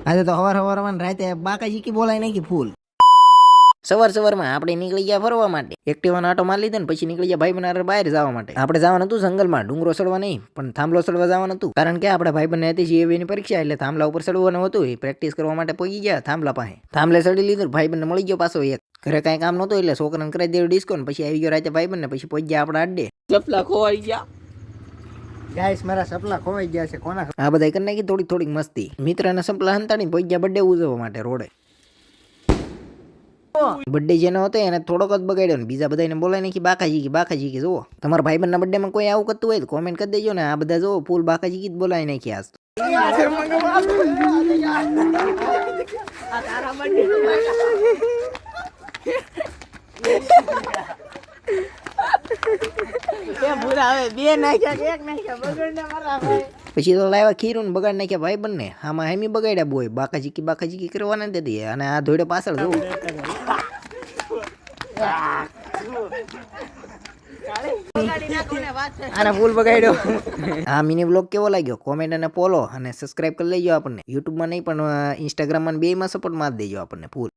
આજે તો હવાર રાતે બાકાજી કી બોલાય નહીં કે ફૂલ સવારમાં આપણે નીકળી ગયા ફરવા માટે એક્ટિવાનો આટો મારી લીધો ને પછી નીકળી ગયા ભાઈ બના બહાર જવા માટે આપણે જવાનું હતું જંગલમાં ડુંગરો ચડવા નહીં પણ થાંભલો ચડવા જવાનું હતું કારણ કે આપણે ભાઈ બંને હતી જીએવીની પરીક્ષા એટલે થાંભલા ઉપર ચડવાનું હતું એ પ્રેક્ટિસ કરવા માટે પહોંચી ગયા થાંભલા પાસે થાંભલે ચડી લીધું ભાઈ બંને મળી ગયો પાછો એક ઘરે કાંઈ કામ નહોતું એટલે છોકરાને કરાવી દેવું ડિસ્કો ને પછી આવી ગયો રાતે ભાઈ બંને પછી પહોંચી ગયા આપણા અડ્ડે ચપલા ખોવાઈ ગયા ગાઈસ મારા સપલા ખોવાઈ ગયા છે કોના આ બધા કરી નાખી થોડીક મસ્તી મિત્રના સપલા હંતાડીને પહોંચી ગયા બર્થડે ઉજવવા માટે રોડે બર્થડે જેનો હતો એને થોડોક જ બગાડ્યો ને બીજા બધાને બોલાય નાખી બાકાજી કે જુઓ તમારા ભાઈબંધના બર્થડેમાં કોઈ આવું કરતું હોય તો કોમેન્ટ કરી દેજો ને આ બધા જુઓ ફૂલ બાકાજી કી બોલાય નાખી આજ પછી તો લાવ્યા ખીરું ને બગાડ નાખ્યા ભાઈ બંને આમાં હેમી બગાડ્યા બોય બાકાજી કી કરવાના નથી અને આ ધોડે પાછળ જવું આના ફૂલ બગાડ્યો આ મિની બ્લોગ કેવો લાગ્યો કોમેન્ટ અને ફોલો અને સબસ્ક્રાઇબ કરી લેજો આપણને યુટ્યુબમાં નહીં પણ ઇન્સ્ટાગ્રામમાં બેમાં સપોર્ટ મારી દેજો આપણને ફૂલ